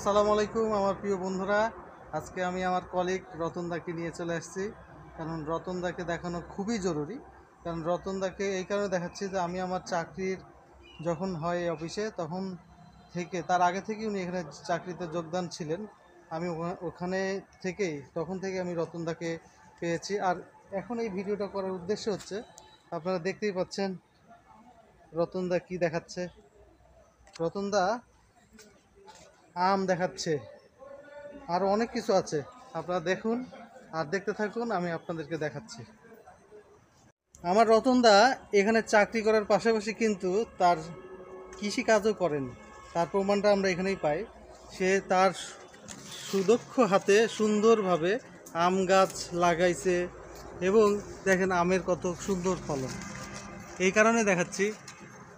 আসসালামু আলাইকুম আমার প্রিয় বন্ধুরা। আজকে আমি আমার কলিগ রতনদাকে নিয়ে চলে আসছি, কারণ রতনদাকে দেখানো খুবই জরুরি। কারণ রতনদাকে এই কারণে দেখাচ্ছি যে আমি আমার চাকরির যখন হয় অফিসে তখন থেকে, তার আগে থেকেই উনি এখানে চাকরিতে যোগদান ছিলেন। আমি ওখানে থেকেই তখন থেকে আমি রতনদাকে পেয়েছি। আর এখন এই ভিডিওটা করার উদ্দেশ্য হচ্ছে, আপনারা দেখতেই পাচ্ছেন রতনদা কি দেখাচ্ছে। রতনদা আম দেখাচ্ছে, আরও অনেক কিছু আছে, আপনারা দেখুন আর দেখতে থাকুন, আমি আপনাদেরকে দেখাচ্ছি। আমার রতনদা এখানে চাকরি করার পাশাপাশি কিন্তু তার কৃষি কাজও করেন, তার প্রমাণটা আমরা এখানেই পাই। সে তার সুদক্ষ হাতে সুন্দরভাবে আম গাছ লাগাইছে এবং দেখেন আমের কত সুন্দর ফলন। এই কারণে দেখাচ্ছি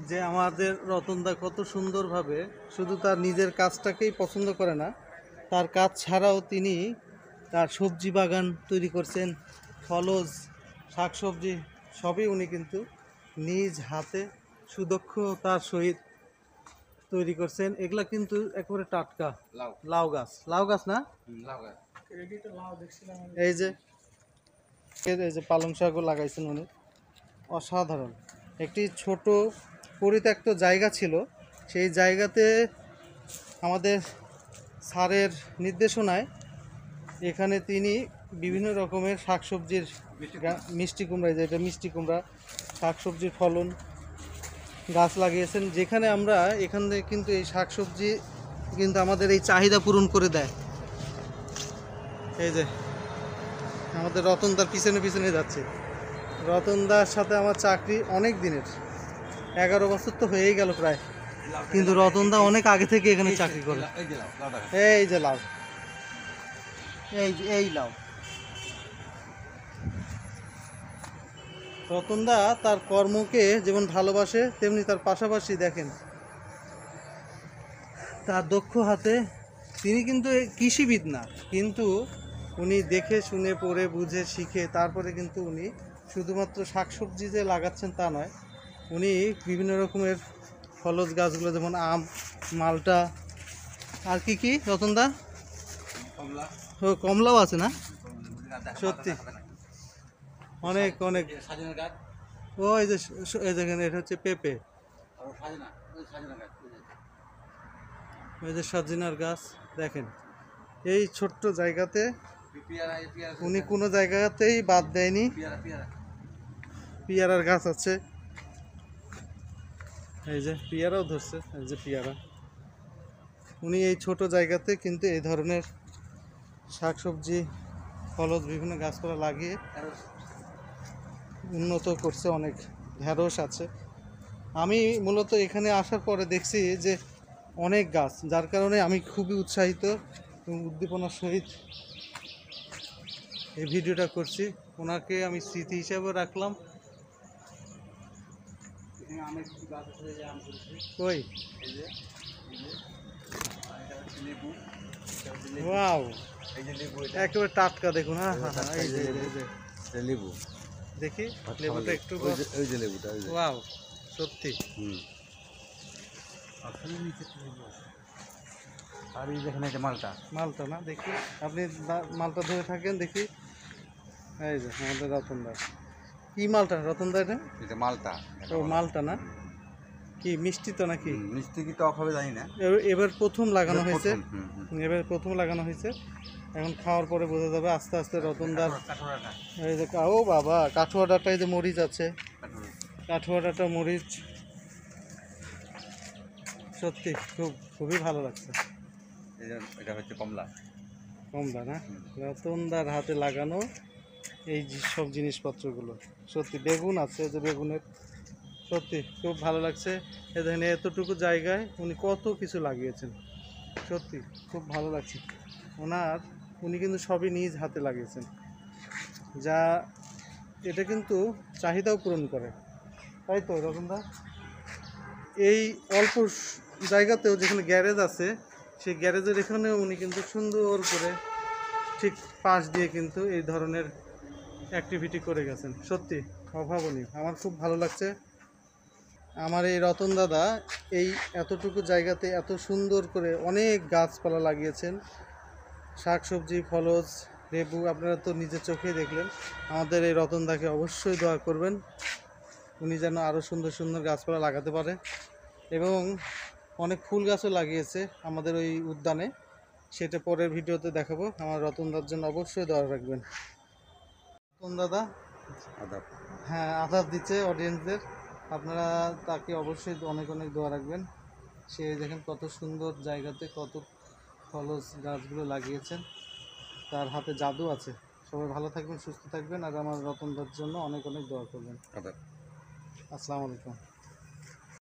যে আমাদের রতনদা কত সুন্দরভাবে শুধু তার নিজের কাজটাকেই পছন্দ করে না, তার কাজ ছাড়াও তিনি তার সবজি বাগান তৈরি করছেন, ফলজ শাকসবজি সবই উনি কিন্তু নিজ হাতে সুদক্ষতার সহিত তৈরি করছেন। এগুলা কিন্তু একেবারে টাটকা লাউ গাছ, লাউ গাছ না, এই যে এই যে পালং শাকও লাগাইছেন উনি, অসাধারণ। একটি ছোট পরিত্যক্ত জায়গা ছিল, সেই জায়গাতে আমাদের স্যারের নির্দেশনায় এখানে তিনি বিভিন্ন রকমের শাকসবজির মিষ্টি কুমড়া, যেটা মিষ্টি কুমড়া শাকসবজির ফলন গাছ লাগিয়েছেন, যেখানে আমরা এখানে কিন্তু এই শাকসবজি কিন্তু আমাদের এই চাহিদা পূরণ করে দেয়। এই যে আমাদের রতনদার পিছনে পিছনে যাচ্ছে। রতনদার সাথে আমার চাকরি অনেক দিনের, 11 বছর তো হয়েই গেল প্রায়, কিন্তু রতনদা অনেক আগে থেকে এখানে চাকরি করে। এই যে লাউ, এই লাউ। রতনদা তার কর্মকে যেমন ভালোবাসে, তেমনি তার পাশাপাশি দেখেন তার দক্ষ হাতে, তিনি কিন্তু কৃষিবিদ না, কিন্তু উনি দেখে শুনে পড়ে বুঝে শিখে তারপরে কিন্তু উনি শুধুমাত্র শাকসবজি যে লাগাচ্ছেন তা নয়, উনি বিভিন্ন রকমের ফলজ গাছগুলো যেমন আম, মালটা, আর কি রতনদা, ও কমলাও আছে না, সত্যি অনেক অনেক। ও এই যে দেখেন, এটা হচ্ছে পেঁপে, ওই যে সজিনার গাছ। দেখেন এই ছোট্ট জায়গাতে উনি কোনো জায়গাতেই বাদ দেয়নি। পেয়ারার গাছ আছে, এই যে পেয়ারাও ধরছে, এই যে পেয়ারা। উনি এই ছোট জায়গাতে কিন্তু এই ধরনের শাকসবজি ফলজ বিভিন্ন গাছপালা লাগিয়ে উন্নত করছে অনেক। ঢেঁড়স আছে। আমি মূলত এখানে আসার পরে দেখছি যে অনেক গাছ, যার কারণে আমি খুবই উৎসাহিত এবং উদ্দীপনার সহিত এই ভিডিওটা করছি। ওনাকে আমি স্মৃতি হিসাবে রাখলাম। কই ওয়াও, একেবারে টাটকা দেখুন। হ্যাঁ হ্যাঁ হ্যাঁ, এই যে লেবু দেখি লেবুটা একটু, ওই যে লেবুটা, ওয়াও সত্যি। আর এই যেখানে যে মালটা, মালটা না, দেখি আপনি মালটা ধরে থাকেন দেখি। এই যে আমাদের রতনদা, কি মালটা রতনদা এটা? এটা মালটা। ও মালটা না, কি মিষ্টি তো নাকি? মিষ্টি কি টক হবে জানি না। এবার প্রথম লাগানো হয়েছে, এবার প্রথম লাগানো হয়েছে, এখন খাওয়ার পরে বোঝা যাবে আস্তে আস্তে রতনদার। এই যে ও বাবা, কাঠুয়া ডাটা, এই যে মরিচ আছে, কাঠুয়া ডাটা মরিচ, সত্যি খুবই ভালো লাগছে। এটা হচ্ছে কমলা। কমলা না, রতনদার হাতে লাগানো এই সব জিনিসপত্রগুলো সত্যি। বেগুন আছে, যে বেগুনের, সত্যি খুব ভালো লাগছে। দেখেন এতটুকু জায়গায় উনি কত কিছু লাগিয়েছেন, সত্যি খুব ভালো লাগছে ওনার। উনি কিন্তু সবই নিজ হাতে লাগিয়েছেন, যা এটা কিন্তু চাহিদাও পূরণ করে, তাই তো রতনদা? এই অল্প জায়গাতেও যেখানে গ্যারেজ আছে, সেই গ্যারেজের এখানেও উনি কিন্তু সুন্দর করে ঠিক পাশ দিয়ে কিন্তু এই ধরনের অ্যাক্টিভিটি করে গেছেন। সত্যি অভাবনীয়, আমার খুব ভালো লাগছে। আমার এই রতন দাদা এই এতটুকু জায়গাতে এত সুন্দর করে অনেক গাছপালা লাগিয়েছেন, শাকসবজি, ফলজ, লেবু। আপনারা তো নিজের চোখেই দেখলেন। আমাদের এই রতনদাকে অবশ্যই দোয়া করবেন, উনি যেন আরও সুন্দর সুন্দর গাছপালা লাগাতে পারে। এবং অনেক ফুল গাছও লাগিয়েছে আমাদের ওই উদ্যানে, সেটা পরের ভিডিওতে দেখাবো। আমার রতনদার জন্য অবশ্যই দোয়া রাখবেন। রতন দাদা আদাব। হ্যাঁ আদাব দিচ্ছে অডিয়েন্সদের, আপনারা তাকে অবশ্যই অনেক অনেক দোয়া রাখবেন। সে দেখেন কত সুন্দর জায়গাতে কত ফলজ গাছগুলো লাগিয়েছেন, তার হাতে জাদু আছে। সবাই ভালো থাকবেন, সুস্থ থাকবেন, আর আমার রতনদার জন্য অনেক অনেক দোয়া করবেন। আদাব। আসসালামু আলাইকুম।